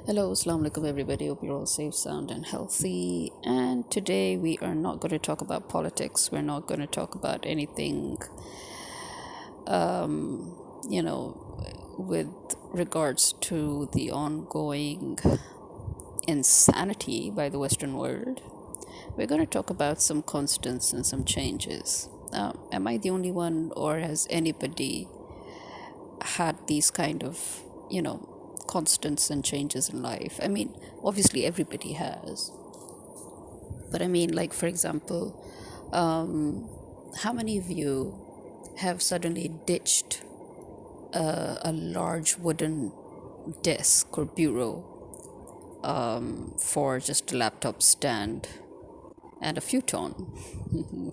Hello, Assalamu alaikum everybody. Hope you're all safe, sound, and healthy. And today we are not going to talk about politics. We're not going to talk about anything, with regards to the ongoing insanity by the Western world. We're going to talk about some constants and some changes. Am I the only one, or has anybody had these kind of, constants and changes in life? I mean, obviously everybody has, but I mean, like, for example, how many of you have suddenly ditched a large wooden desk or bureau for just a laptop stand and a futon?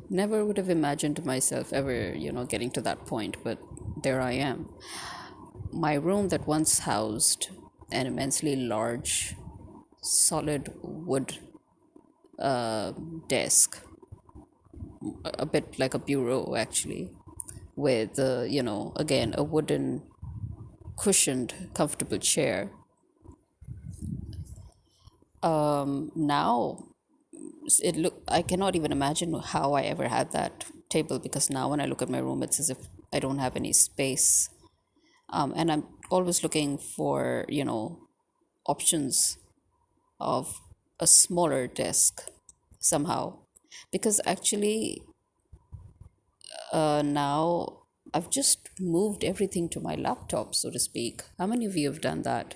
Never would have imagined myself ever, getting to that point, but there I am. My room that once housed an immensely large solid wood desk, a bit like a bureau actually, with, again, a wooden cushioned comfortable chair. Now I cannot even imagine how I ever had that table, because now when I look at my room, it's as if I don't have any space. And I'm always looking for, options of a smaller desk somehow, because actually, now I've just moved everything to my laptop, so to speak. How many of you have done that?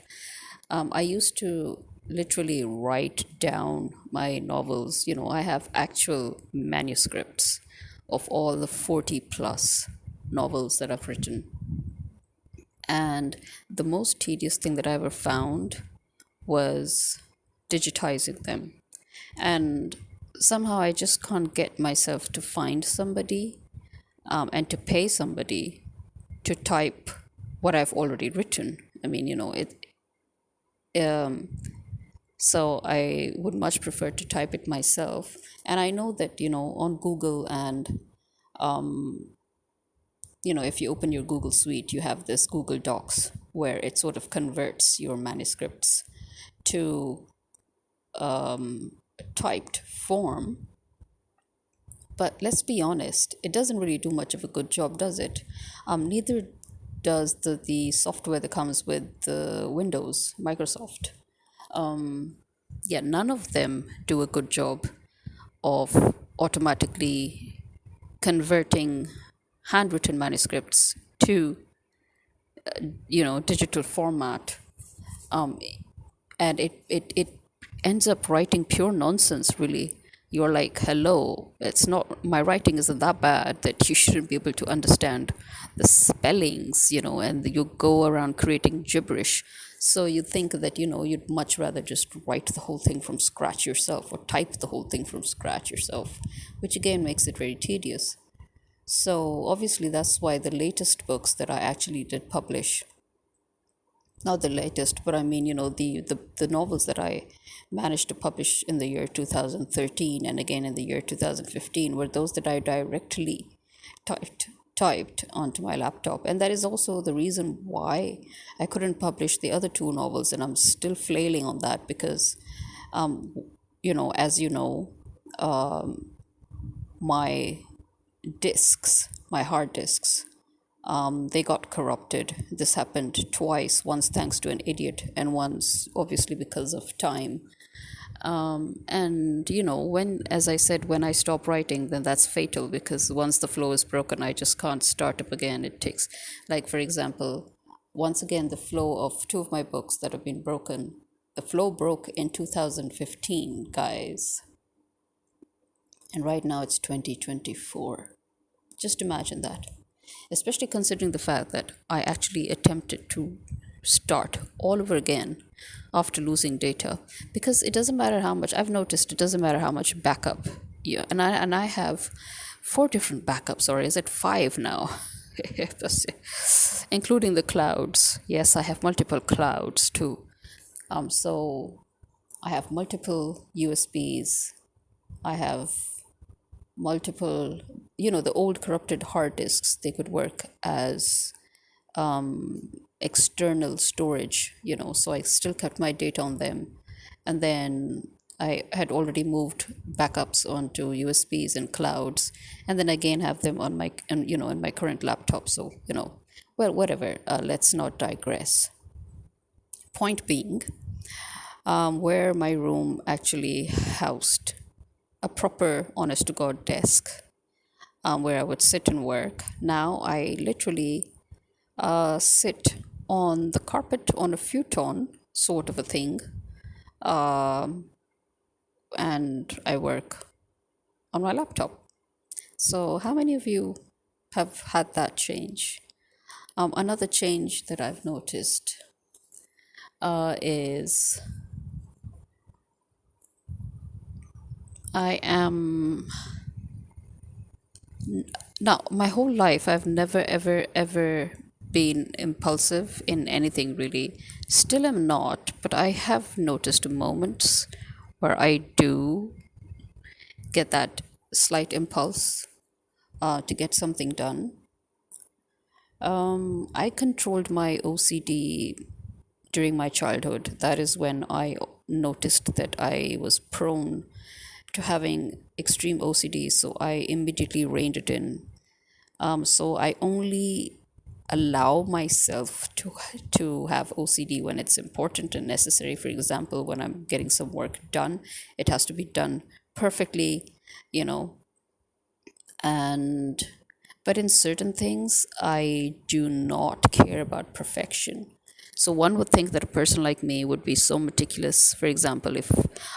I used to literally write down my novels. I have actual manuscripts of all the 40 plus novels that I've written. And the most tedious thing that I ever found was digitizing them. And somehow I just can't get myself to find somebody, and to pay somebody to type what I've already written. I mean, so I would much prefer to type it myself. And I know that, on Google, and if you open your Google Suite, you have this Google Docs where it sort of converts your manuscripts to typed form. But let's be honest, it doesn't really do much of a good job, does it? Neither does the software that comes with the Windows, Microsoft. Yeah, none of them do a good job of automatically converting handwritten manuscripts to, digital format. And it ends up writing pure nonsense, really. You're like, hello, it's not, my writing isn't that bad that you shouldn't be able to understand the spellings, and you go around creating gibberish. So you think that, you'd much rather just write the whole thing from scratch yourself, or type the whole thing from scratch yourself, which again makes it very tedious. So obviously that's why the latest books that I actually did publish, not the latest, but I mean, the novels that I managed to publish in the year 2013 and again in the year 2015, were those that I directly typed onto my laptop. And that is also the reason why I couldn't publish the other two novels, and I'm still flailing on that, because, as you know, my my hard disks, they got corrupted. This happened twice, once thanks to an idiot, and once obviously because of time. And when, as I said, when I stop writing, then that's fatal, because once the flow is broken, I just can't start up again. It takes, like, for example, once again, the flow of two of my books that have been broken. The flow broke in 2015, guys, and right now it's 2024. Just imagine that. Especially considering the fact that I actually attempted to start all over again after losing data, because it doesn't matter how much, I've noticed, it doesn't matter how much backup. Yeah, and I have four different backups, or is it five now? Including the clouds. Yes, I have multiple clouds too. So I have multiple USBs. I have multiple, the old corrupted hard disks. They could work as external storage, so I still kept my data on them. And then I had already moved backups onto USBs and clouds, and then again have them on my, and in my current laptop. So, well, whatever. Let's not digress. Point being, where my room actually housed a proper, honest to God desk, where I would sit and work. Now I literally sit on the carpet on a futon, sort of a thing, and I work on my laptop. So, how many of you have had that change? Another change that I've noticed is I am now, my whole life, I've never, ever, ever been impulsive in anything really. Still am not, but I have noticed moments where I do get that slight impulse to get something done. I controlled my OCD during my childhood. That is when I noticed that I was prone to having extreme OCD, so I immediately reined it in. So I only allow myself to have OCD when it's important and necessary. For example, when I'm getting some work done, it has to be done perfectly, you know, and but in certain things I do not care about perfection. So one would think that a person like me would be so meticulous. For example, if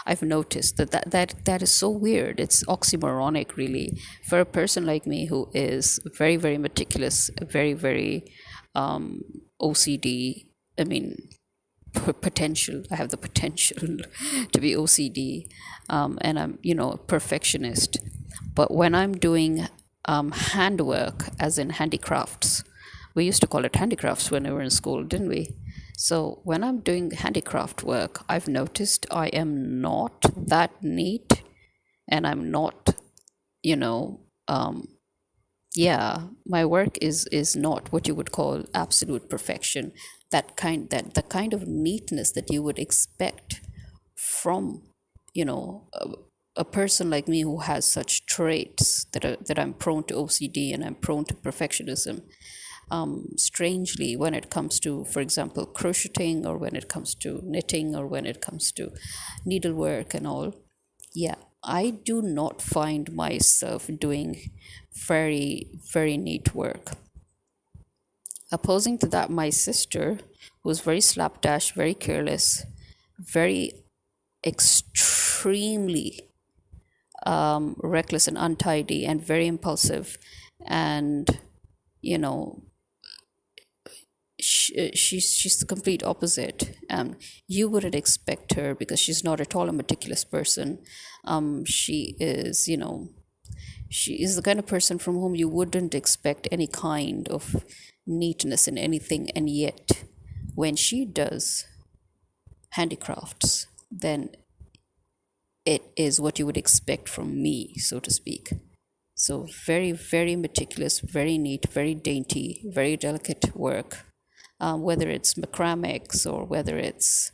I've noticed that is so weird, it's oxymoronic really, for a person like me who is very, very meticulous, very, very OCD. I mean, potential. I have the potential to be OCD, and I'm, a perfectionist. But when I'm doing handwork, as in handicrafts, we used to call it handicrafts when we were in school, didn't we? So when I'm doing handicraft work, I've noticed I am not that neat, and I'm not, you know, yeah, my work is not what you would call absolute perfection. That the kind of neatness that you would expect from, a person like me who has such traits that I'm prone to OCD and I'm prone to perfectionism. Strangely, when it comes to, for example, crocheting, or when it comes to knitting, or when it comes to needlework and all, yeah, I do not find myself doing very, very neat work. Opposing to that, my sister, who was very slapdash, very careless, very extremely reckless and untidy, and very impulsive, and you know she's the complete opposite. You wouldn't expect her, because she's not at all a meticulous person. She is, she is the kind of person from whom you wouldn't expect any kind of neatness in anything, and yet when she does handicrafts, then it is what you would expect from me, so to speak. So very, very meticulous, very neat, very dainty, very delicate work. Whether it's macramex, or whether it's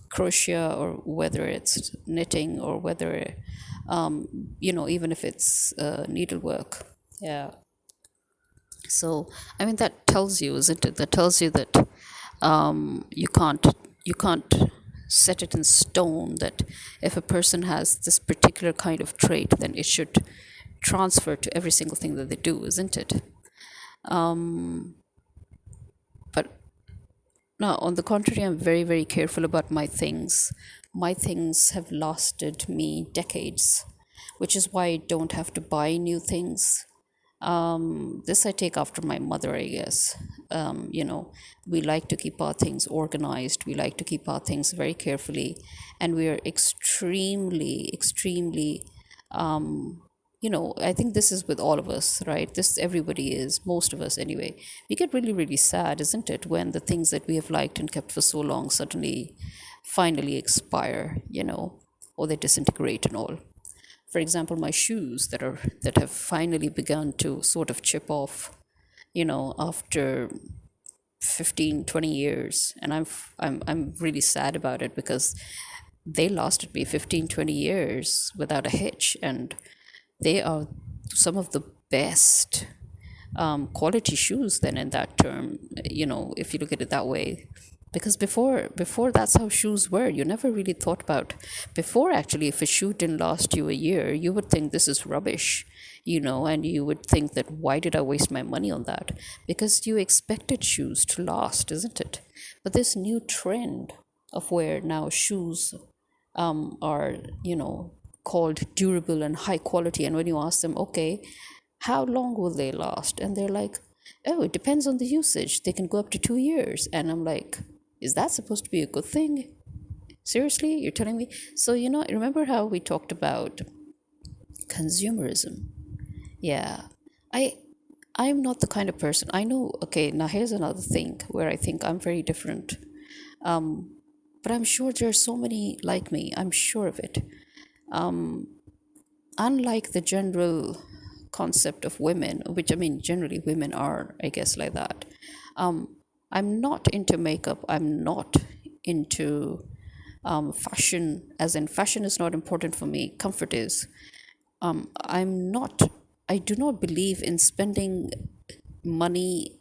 crochet, or whether it's knitting, or whether, even if it's needlework. Yeah. So, I mean, that tells you, isn't it? That tells you that you can't set it in stone that if a person has this particular kind of trait, then it should transfer to every single thing that they do, isn't it? But no, on the contrary, I'm very, very careful about my things. My things have lasted me decades, which is why I don't have to buy new things. This I take after my mother, I guess. We like to keep our things organized. We like to keep our things very carefully, and we are extremely, extremely. I think this is with all of us, right? This everybody is, most of us anyway. We get really, really sad, isn't it, when the things that we have liked and kept for so long suddenly, finally expire, or they disintegrate and all. For example, my shoes that have finally begun to sort of chip off, after 15, 20 years. And I'm really sad about it because they lasted me 15, 20 years without a hitch. And they are some of the best quality shoes then in that term, if you look at it that way. Because before that's how shoes were. You never really thought about before. Actually, if a shoe didn't last you a year, you would think this is rubbish, and you would think that why did I waste my money on that? Because you expected shoes to last, isn't it? But this new trend of where now shoes are, called durable and high quality. And when you ask them, okay, how long will they last? And they're like, oh, it depends on the usage. They can go up to 2 years. And I'm like, is that supposed to be a good thing? Seriously? You're telling me? So, remember how we talked about consumerism? Yeah. I I'm not the kind of person. I know, okay, now here's another thing where I think I'm very different. But I'm sure there are so many like me. I'm sure of it. Unlike the general concept of women, which I mean, generally women are, I guess, like that. I'm not into makeup. I'm not into fashion, as in, fashion is not important for me. Comfort is. I'm not, I do not believe in spending money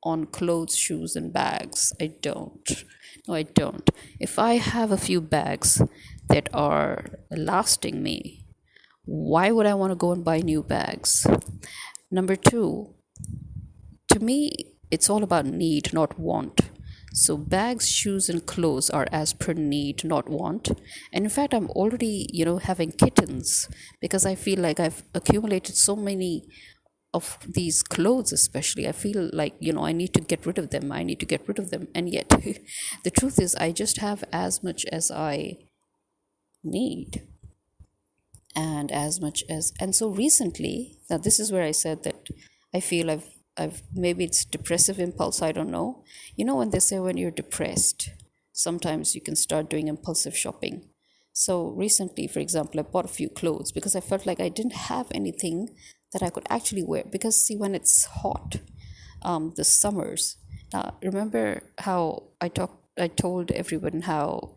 on clothes, shoes, and bags. I don't. No, I don't. If I have a few bags that are lasting me, why would I want to go and buy new bags? Number two, to me, it's all about need, not want. So bags, shoes, and clothes are as per need, not want. And in fact, I'm already, having kittens because I feel like I've accumulated so many of these clothes. Especially, I feel like, I need to get rid of them. I need to get rid of them. And yet, the truth is, I just have as much as I need. And so recently, now this is where I said that I feel I've maybe it's depressive impulse, I don't know. When they say when you're depressed, sometimes you can start doing impulsive shopping. So recently, for example, I bought a few clothes because I felt like I didn't have anything that I could actually wear. Because see, when it's hot, the summers. Now remember how I told everyone how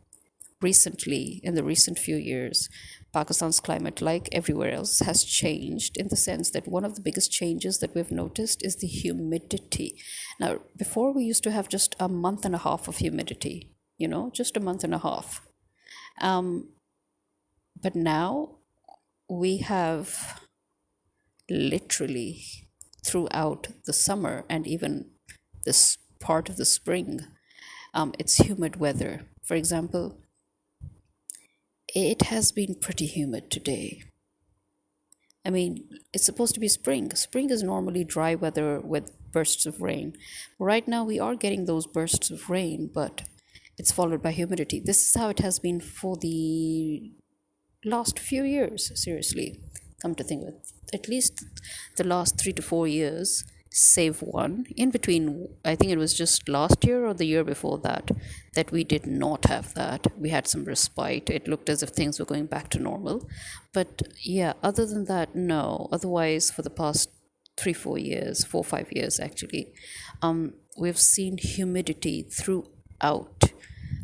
recently, in the recent few years, Pakistan's climate, like everywhere else, has changed in the sense that one of the biggest changes that we've noticed is the humidity. Now, before we used to have just a month and a half of humidity, just a month and a half. But now we have literally throughout the summer and even this part of the spring, it's humid weather. For example, it has been pretty humid today. I mean, it's supposed to be spring. Spring is normally dry weather with bursts of rain. Right now, we are getting those bursts of rain, but it's followed by humidity. This is how it has been for the last few years, seriously, come to think of it. At least the last 3 to 4 years, save one. In between, I think it was just last year or the year before that, that we did not have that. We had some respite. It looked as if things were going back to normal. But yeah, other than that, no. Otherwise, for the past 3, 4 years, 4, 5 years actually, we've seen humidity throughout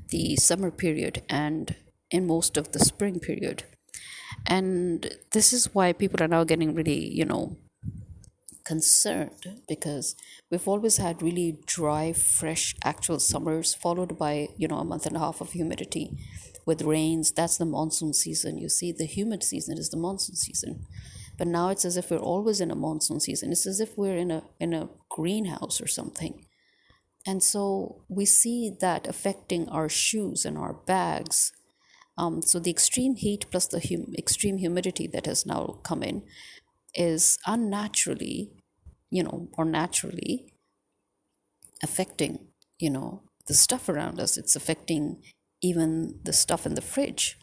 the summer period and in most of the spring period. And this is why people are now getting really, concerned, because we've always had really dry, fresh, actual summers, followed by, a month and a half of humidity with rains. That's the monsoon season. You see, the humid season is the monsoon season. But now it's as if we're always in a monsoon season. It's as if we're in a greenhouse or something. And so we see that affecting our shoes and our bags. So the extreme heat plus the extreme humidity that has now come in is unnaturally, or naturally affecting, the stuff around us. It's affecting even the stuff in the fridge.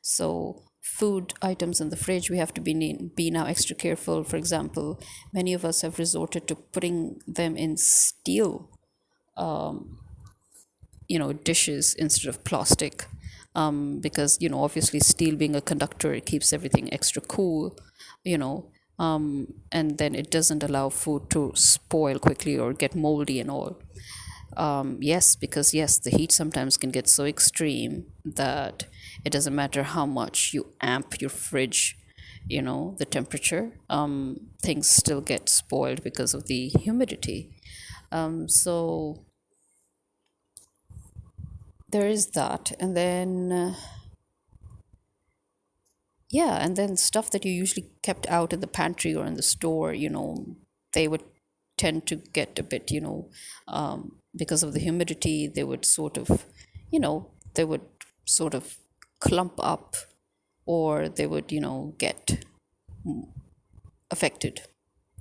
So food items in the fridge, we have to be now extra careful. For example, many of us have resorted to putting them in steel dishes instead of plastic, because obviously steel being a conductor, it keeps everything extra cool. you know and then it doesn't allow food to spoil quickly or get moldy and all. Yes, because yes, the heat sometimes can get so extreme that it doesn't matter how much you amp your fridge, the temperature, things still get spoiled because of the humidity. So there is that. And then, yeah, and then stuff that you usually kept out in the pantry or in the store, they would tend to get a bit, because of the humidity, they would sort of, they would sort of clump up, or they would, get affected.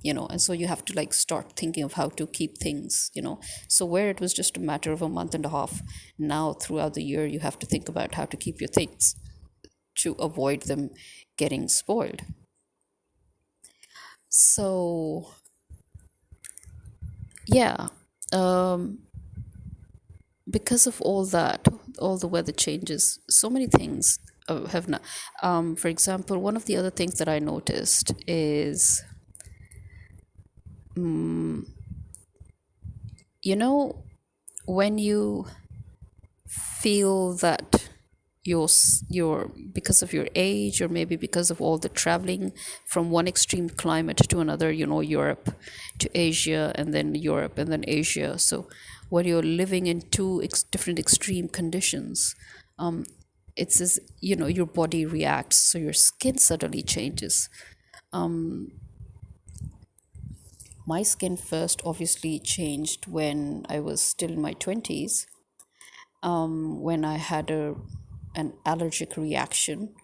And so you have to like start thinking of how to keep things, so where it was just a matter of a month and a half, now throughout the year you have to think about how to keep your things to avoid them getting spoiled. So yeah, because of all that, all the weather changes, so many things have not. For example, one of the other things that I noticed is, you know, when you feel that your because of your age, or maybe because of all the traveling from one extreme climate to another, Europe to Asia, and then Europe and then Asia. So when you're living in two different extreme conditions, it's as your body reacts, so your skin suddenly changes. My skin first obviously changed when I was still in my 20s, when I had an allergic reaction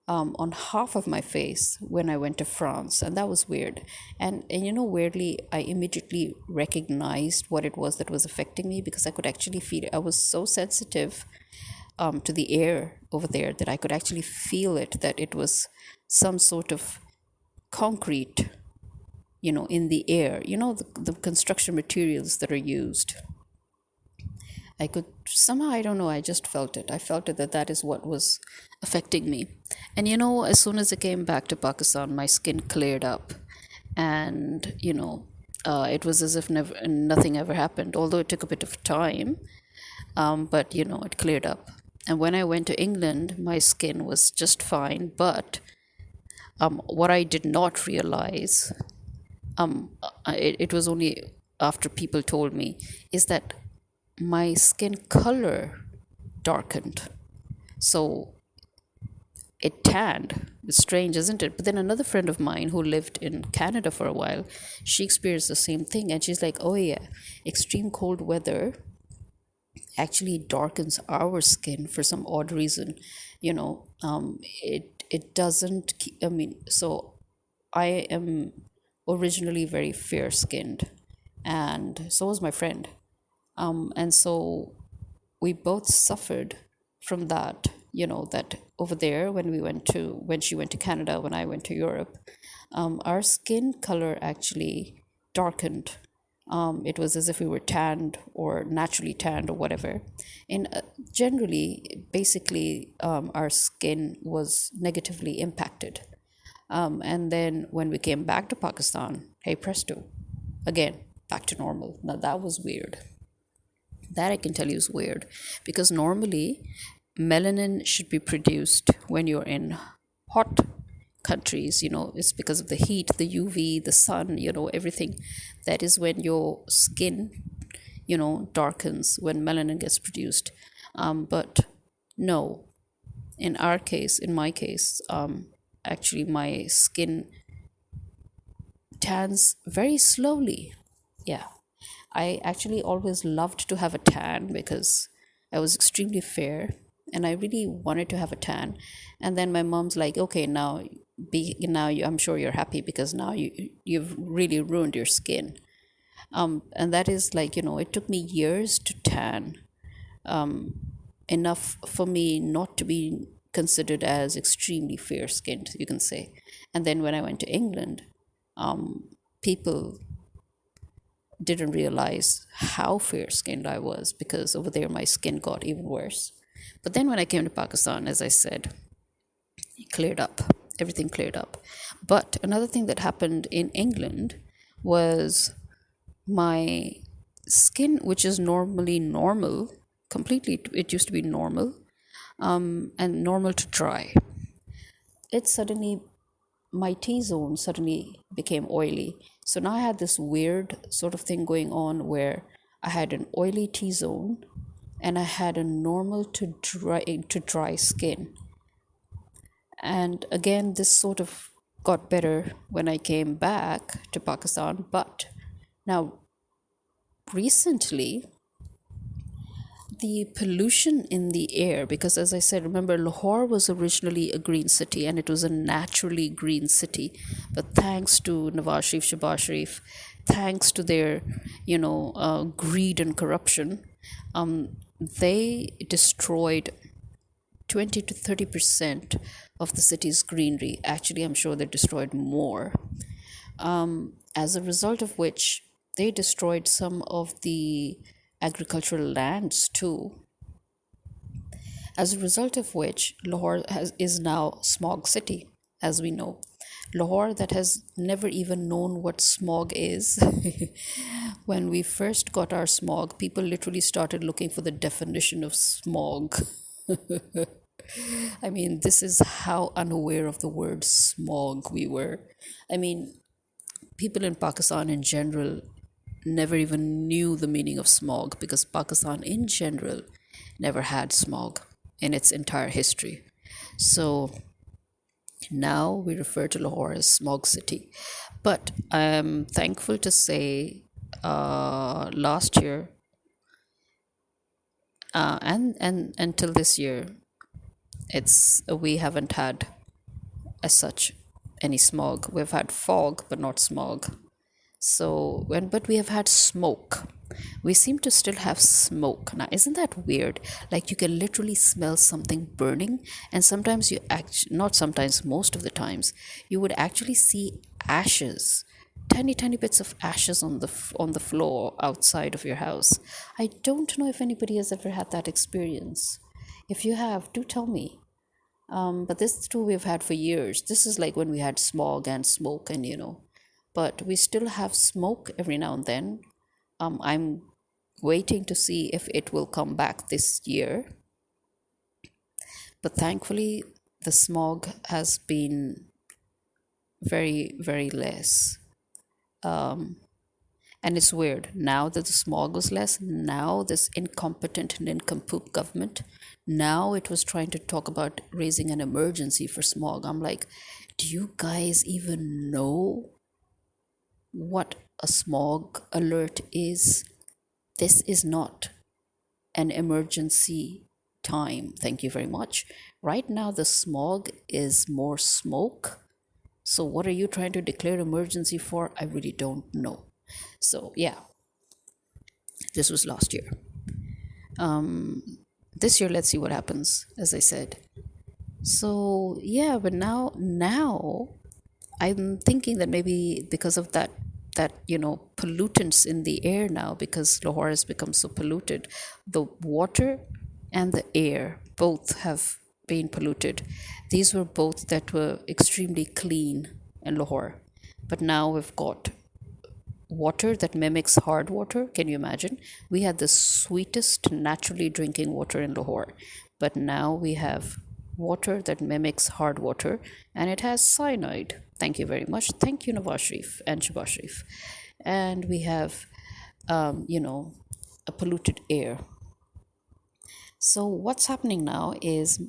on half of my face when I went to France, and that was weird. And weirdly, I immediately recognized what it was that was affecting me, because I could actually feel it. I was so sensitive to the air over there that I could actually feel it, that it was some sort of concrete, in the air. The construction materials that are used. I could somehow, I don't know, I just felt it. I felt it, that that is what was affecting me. And as soon as I came back to Pakistan, my skin cleared up. And, it was as if nothing ever happened, although it took a bit of time, but, it cleared up. And when I went to England, my skin was just fine. But what I did not realize, it was only after people told me, is that my skin color darkened. So it tanned. It's strange, isn't it? But then another friend of mine who lived in Canada for a while, she experienced the same thing. And she's like, oh, yeah, extreme cold weather actually darkens our skin for some odd reason. It doesn't, I mean, so I am originally very fair skinned, and so was my friend. And so we both suffered from that, that over there, when she went to Canada, when I went to Europe, our skin color actually darkened. It was as if we were tanned, or naturally tanned, or whatever. And generally, basically, our skin was negatively impacted. And then when we came back to Pakistan, hey presto, again, back to normal. Now that was weird. That I can tell you is weird, because normally melanin should be produced when you're in hot countries. It's because of the heat, the UV, the sun, everything. That is when your skin, darkens, when melanin gets produced. But no, in our case, in my case, actually my skin tans very slowly. Yeah. I actually always loved to have a tan, because I was extremely fair and I really wanted to have a tan. And then my mom's like, okay, I'm sure you're happy, because now you've really ruined your skin. And that is like, it took me years to tan, enough for me not to be considered as extremely fair skinned, you can say. And then when I went to England, people didn't realize how fair skinned I was, because over there my skin got even worse. But then when I came to Pakistan, as I said, it cleared up. everything cleared up. But another thing that happened in England was my skin, which is normally normal, completely, it used to be normal, and normal to dry. It suddenly, my T zone suddenly became oily. So now I had this weird sort of thing going on where I had an oily T zone and I had a normal to dry skin. And again, this sort of got better when I came back to Pakistan. But now, recently, the pollution in the air, because as I said, remember, Lahore was originally a green city and it was a naturally green city. But thanks to Nawaz Sharif, Shabazz Sharif, thanks to their, greed and corruption, they destroyed 20 to 30% of the city's greenery. Actually, I'm sure they destroyed more. As a result of which, they destroyed some of the agricultural lands too. As a result of which, is now smog city, as we know. Lahore, that has never even known what smog is. When we first got our smog, people literally started looking for the definition of smog. I mean, this is how unaware of the word smog we were. I mean, people in Pakistan in general never even knew the meaning of smog because Pakistan in general never had smog in its entire history. So now we refer to Lahore as smog city. But I'm thankful to say last year and until this year, it's we haven't had as such any smog. We've had fog, but not smog. So when but we have had smoke. We seem to still have smoke. Now, isn't that weird? Like you can literally smell something burning, and sometimes you act not sometimes, most of the times, you would actually see ashes, tiny tiny bits of ashes on the floor outside of your house. I don't know if anybody has ever had that experience. If you have, do tell me. But this too we've had for years. This is like when we had smog and smoke, and but we still have smoke every now and then. I'm waiting to see if it will come back this year. But thankfully, the smog has been very, very less. And it's weird. Now that the smog was less, now this incompetent and nincompoop government, now it was trying to talk about raising an emergency for smog. I'm like, do you guys even know what a smog alert is? This is not an emergency time. Thank you very much. Right now, the smog is more smoke. So, what are you trying to declare emergency for? I really don't know. So, yeah, this was last year. This year, let's see what happens, as I said. So, yeah, but now I'm thinking that maybe because of that pollutants in the air now, because Lahore has become so polluted, the water and the air both have been polluted. These were both that were extremely clean in Lahore, but now we've got water that mimics hard water. Can you imagine? We had the sweetest naturally drinking water in Lahore, but now we have water that mimics hard water and it has cyanide. Thank you very much. Thank you, Nawaz Sharif and Shabazz Sharif. And we have, a polluted air. So, what's happening now is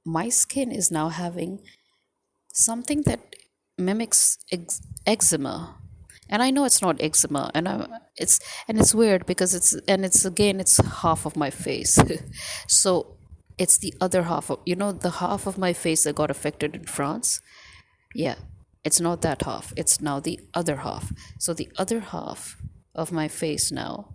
my skin is now having something that mimics eczema. And I know it's not eczema, and it's weird because it's half of my face. So it's the other half of the half of my face that got affected in France. Yeah, it's not that half. It's now the other half. So the other half of my face now,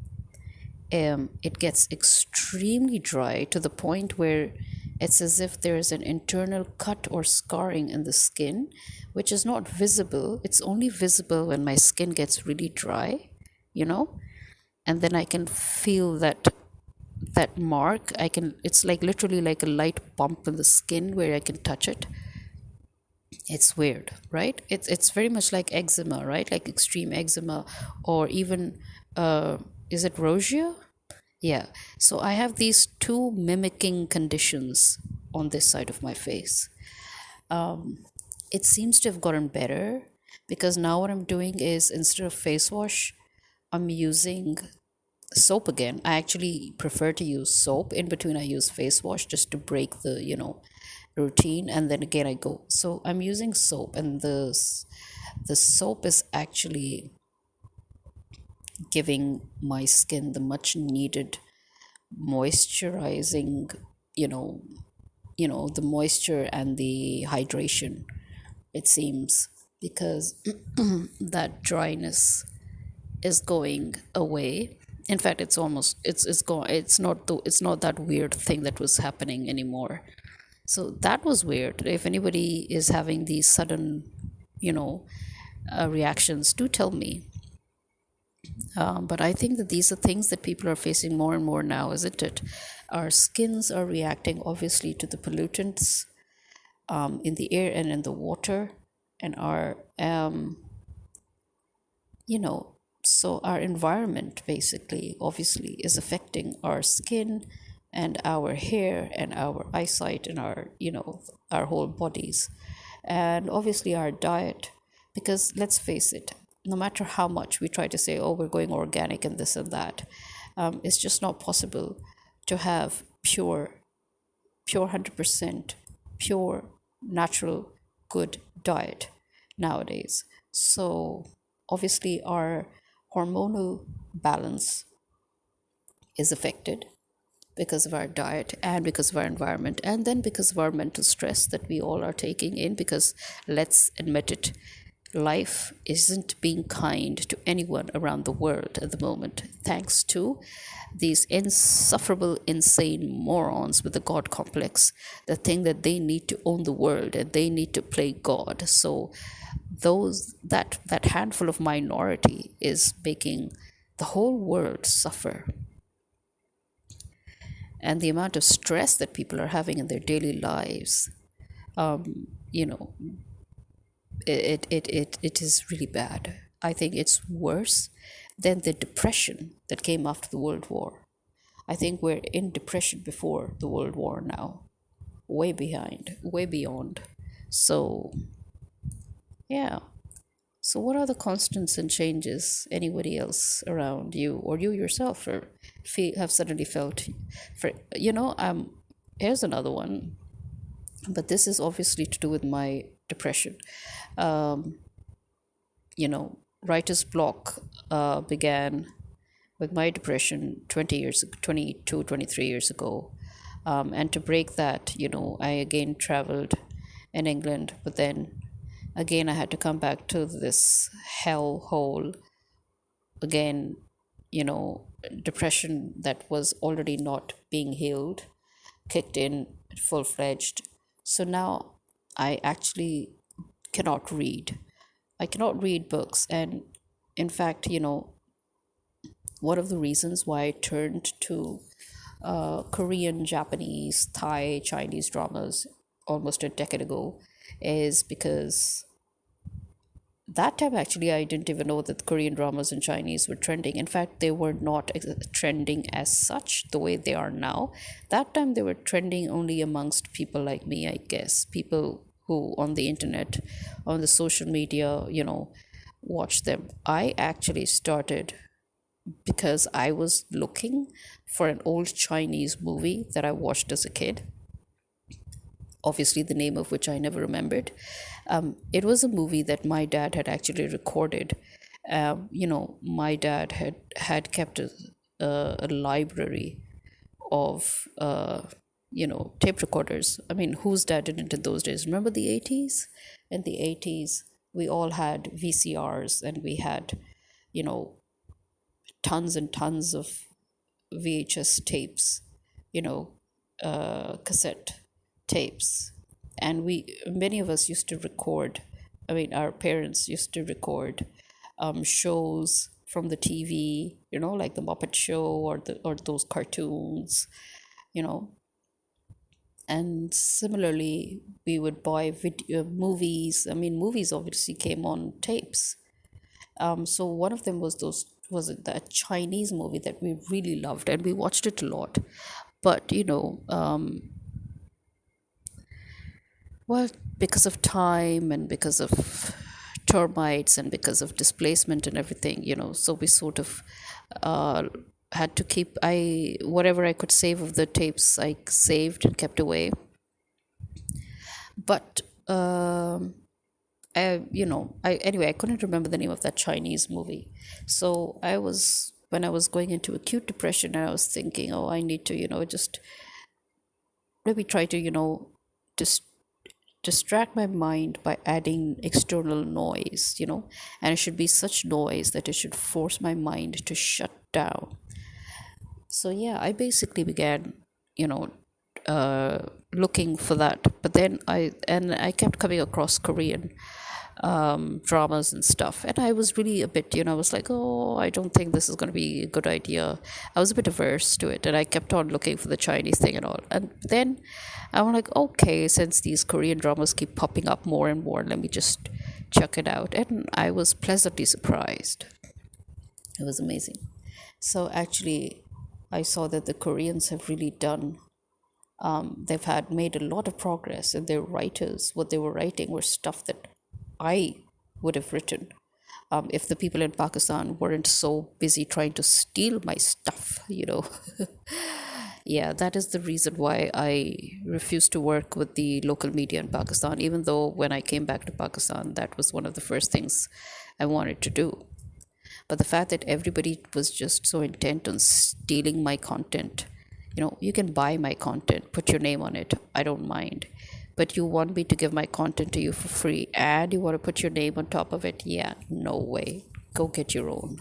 it gets extremely dry to the point where it's as if there's an internal cut or scarring in the skin, which is not visible. It's only visible when my skin gets really dry, and then I can feel that mark. It's like literally like a light bump in the skin where I can touch it. It's weird, right? It's very much like eczema, right? Like extreme eczema, or even is it rosacea? Yeah. So I have these two mimicking conditions on this side of my face. It seems to have gotten better because now what I'm doing is, instead of face wash, I'm using soap again. I actually prefer to use soap. In between, I use face wash just to break the, routine, and then again I go. So I'm using soap, and the soap is actually giving my skin the much needed moisturizing, you know, the moisture and the hydration, it seems, because that dryness is going away. In fact, it's almost it's gone. It's not that weird thing that was happening anymore. So that was weird. If anybody is having these sudden, you know, reactions, do tell me. But I think that these are things that people are facing more and more now, isn't it? Our skins are reacting obviously to the pollutants in the air and in the water, and our you know so our environment basically obviously is affecting our skin and our hair and our eyesight and our our whole bodies, and obviously our diet. Because let's face it, no matter how much we try to say, oh, we're going organic and this and that, it's just not possible to have pure 100% pure natural good diet nowadays. So obviously our hormonal balance is affected because of our diet and because of our environment, and then because of our mental stress that we all are taking in. Because let's admit it, life isn't being kind to anyone around the world at the moment, thanks to these insufferable, insane morons with the God complex that think that they need to own the world and they need to play God. So that handful of minority is making the whole world suffer. And the amount of stress that people are having in their daily lives, you know it is really bad. I think it's worse than the depression that came after the World War. I think we're in depression before the World War now, way behind, way beyond. So yeah. So what are the constants and changes anybody else around you or you yourself have suddenly felt? For here's another one, but this is obviously to do with my depression. Writer's block began with my depression 22, 23 years ago. And to break that, I again traveled in England, but then again I had to come back to this hell hole again, you know, depression that was already not being healed kicked in full fledged. So now I actually cannot read. I cannot read books. And in fact, one of the reasons why I turned to Korean, Japanese, Thai, Chinese dramas almost a decade ago is because that time actually I didn't even know that Korean dramas and Chinese were trending. In fact, they were not trending as such the way they are now. That time they were trending only amongst people like me, I guess. People who on the internet, on the social media, watch them. I actually started because I was looking for an old Chinese movie that I watched as a kid, obviously the name of which I never remembered. It was a movie that my dad had actually recorded. My dad had kept a library of tape recorders. I mean, whose dad didn't in those days? Remember the 80s? In the 80s, we all had VCRs, and we had you know tons and tons of VHS tapes, you know, cassette tapes. And many of us used to record, I mean, our parents used to record shows from the TV, like the Muppet Show or those cartoons, you know. And similarly, we would buy movies. I mean, movies obviously came on tapes. So one of them was those was it that Chinese movie that we really loved, and we watched it a lot. But well, because of time and because of termites and because of displacement and everything, so we sort of uh, had to keep I whatever I could save of the tapes, I saved and kept away. But I anyway, I couldn't remember the name of that Chinese movie. So I was when I was going into acute depression, and I was thinking, oh, I need to, just maybe try to, just distract my mind by adding external noise, and it should be such noise that it should force my mind to shut down. So yeah, I basically began, you know, looking for that. But then I kept coming across Korean dramas and stuff, and I was really a bit, I was like, oh, I don't think this is going to be a good idea. I was a bit averse to it, and I kept on looking for the Chinese thing and all. And then I'm like, okay, since these Korean dramas keep popping up more and more, let me just check it out. And I was pleasantly surprised. It was amazing. So actually, I saw that the Koreans have really done. They've had made a lot of progress, and their writers, what they were writing, were stuff that I would have written if the people in Pakistan weren't so busy trying to steal my stuff. Yeah, that is the reason why I refused to work with the local media in Pakistan, even though when I came back to Pakistan, that was one of the first things I wanted to do. But the fact that everybody was just so intent on stealing my content, you can buy my content, put your name on it, I don't mind. But you want me to give my content to you for free and you want to put your name on top of it? Yeah, no way. Go get your own.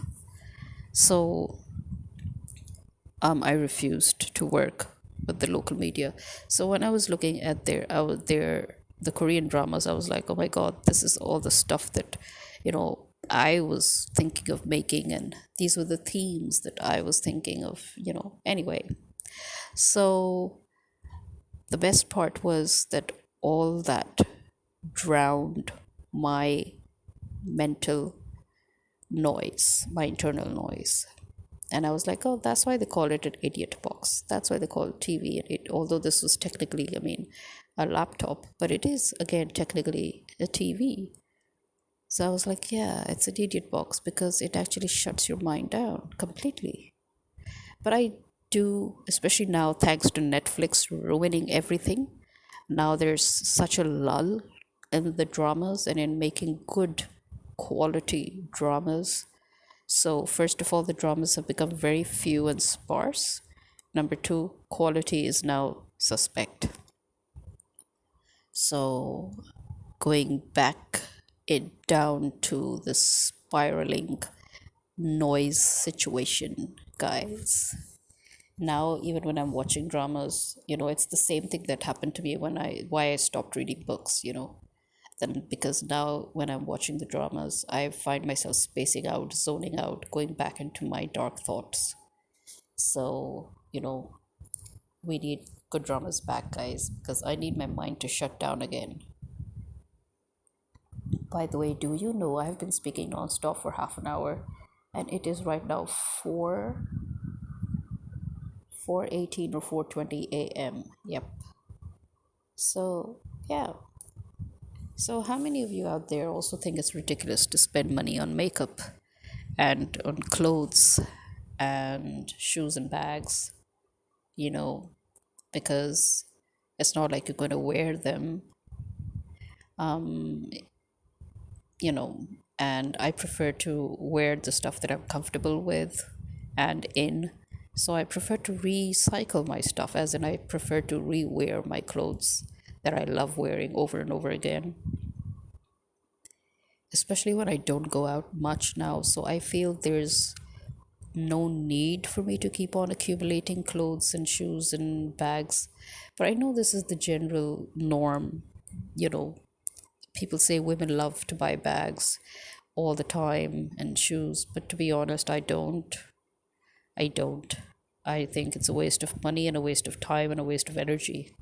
So I refused to work with the local media. So when I was looking at the Korean dramas, I was like, oh my God, this is all the stuff that, I was thinking of making, and these were the themes that I was thinking of. Anyway, so the best part was that all that drowned my mental noise, my internal noise. And I was like, oh, that's why they call it an idiot box. That's why they call it TV. Although this was technically, I mean, a laptop, but it is, again, technically a TV. So I was like, yeah, it's an idiot box because it actually shuts your mind down completely. But I do, especially now, thanks to Netflix ruining everything. Now there's such a lull in the dramas and in making good quality dramas. So, first of all, the dramas have become very few and sparse. Number two, quality is now suspect. So, going back it down to the spiraling noise situation, guys. Now, even when I'm watching dramas, it's the same thing that happened to me why I stopped reading books. Then because now when I'm watching the dramas, I find myself spacing out, zoning out, going back into my dark thoughts. So, we need good dramas back, guys, because I need my mind to shut down again. By the way, do you know I've been speaking nonstop for half an hour, and it is right now 4:18 or 4:20 a.m. Yep. So, yeah. So, how many of you out there also think it's ridiculous to spend money on makeup and on clothes and shoes and bags, you know, because it's not like you're going to wear them, um, you know, and I prefer to wear the stuff that I'm comfortable with and in. So I prefer to recycle my stuff, as in, I prefer to re-wear my clothes that I love wearing over and over again, especially when I don't go out much now. So I feel there's no need for me to keep on accumulating clothes and shoes and bags. But I know this is the general norm. You know, people say women love to buy bags all the time and shoes, but to be honest, I don't. I don't. I think it's a waste of money and a waste of time and a waste of energy.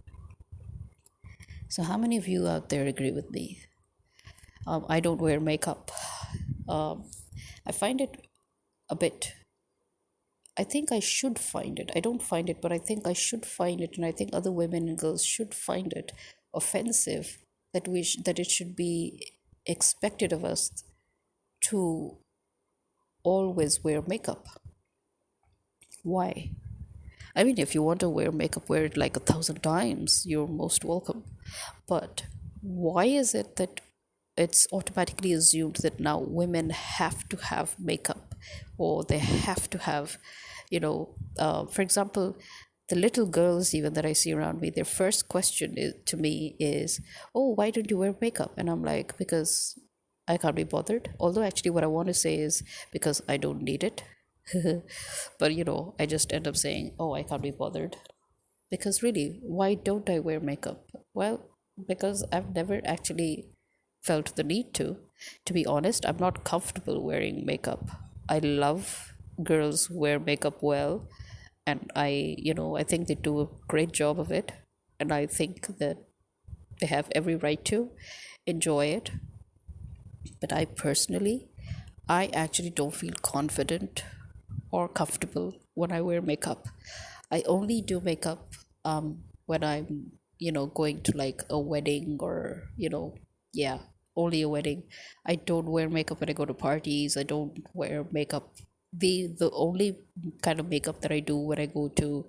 So, how many of you out there agree with me? I don't wear makeup. Um, I find it a bit. I think I should find it. I don't find it, but I think I should find it, and I think other women and girls should find it offensive that that it should be expected of us to always wear makeup. Why? I mean, if you want to wear makeup, wear it like 1,000 times. You're most welcome. But why is it that it's automatically assumed that now women have to have makeup or they have to have, for example, the little girls even that I see around me, their first question to me is, "Oh, why don't you wear makeup?" And I'm like, because I can't be bothered. Although actually, what I want to say is because I don't need it. But I just end up saying, "Oh, I can't be bothered." Because really, why don't I wear makeup? Well, because I've never actually felt the need to. To be honest, I'm not comfortable wearing makeup. I love girls who wear makeup well, and I think they do a great job of it, and I think that they have every right to enjoy it. But I actually don't feel confident or comfortable when I wear makeup. I only do makeup when I'm, going to like a wedding or, yeah, only a wedding. I don't wear makeup when I go to parties. I don't wear makeup. The only kind of makeup that I do when I go to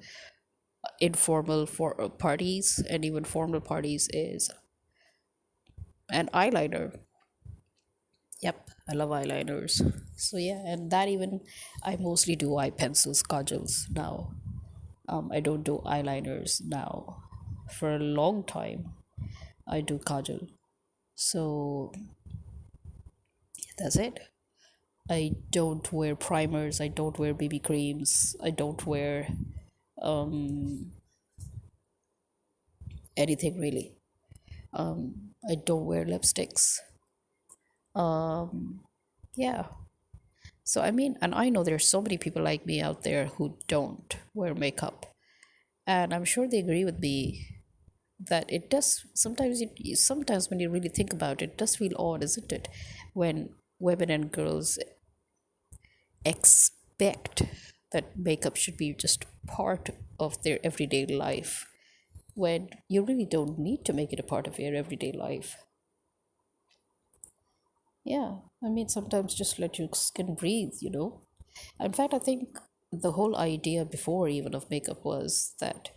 informal for parties and even formal parties is an eyeliner. Yep, I love eyeliners. So yeah, and that even I mostly do eye pencils, kajals now. I don't do eyeliners now. For a long time, I do kajal. So that's it. I don't wear primers. I don't wear BB creams. I don't wear anything really. I don't wear lipsticks. Yeah. So I mean, and I know there's so many people like me out there who don't wear makeup, and I'm sure they agree with me that it does sometimes. Sometimes when you really think about it, it does feel odd, isn't it, when women and girls expect that makeup should be just part of their everyday life when you really don't need to make it a part of your everyday life. Yeah, I mean, sometimes just let your skin breathe. In fact, I think the whole idea before even of makeup was that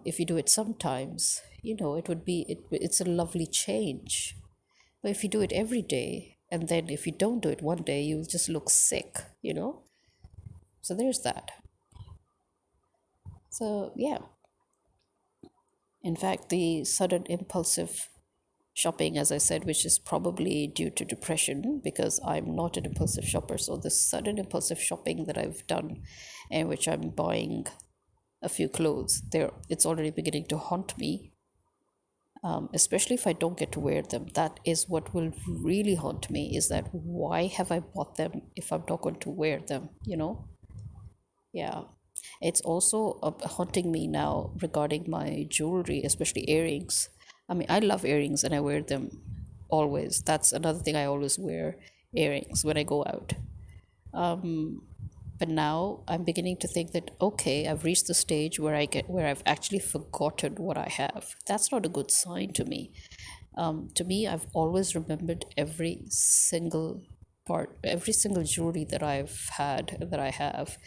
if you do it sometimes, it's a lovely change. But if you do it every day, and then if you don't do it one day, you'll just look sick. So there's that. So yeah, in fact, the sudden impulsive shopping, as I said, which is probably due to depression because I'm not an impulsive shopper. So the sudden impulsive shopping that I've done, in which I'm buying a few clothes, it's already beginning to haunt me. Especially if I don't get to wear them. That is what will really haunt me. Is that why have I bought them if I'm not going to wear them? Yeah. It's also haunting me now regarding my jewelry, especially earrings. I mean, I love earrings and I wear them always. That's another thing, I always wear earrings when I go out. But now I'm beginning to think that okay, I've reached the stage where I've actually forgotten what I have. That's not a good sign to me. To me, I've always remembered every single jewelry that I've had, that I have.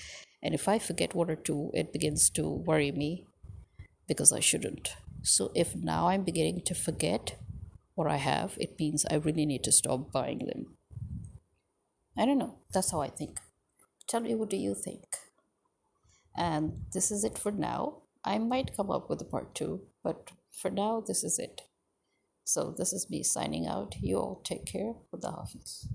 And if I forget one or two, it begins to worry me because I shouldn't. So if now I'm beginning to forget what I have, it means I really need to stop buying them. I don't know. That's how I think. Tell me, what do you think? And this is it for now. I might come up with a part two, but for now, this is it. So this is me signing out. You all take care. Khuda Hafiz.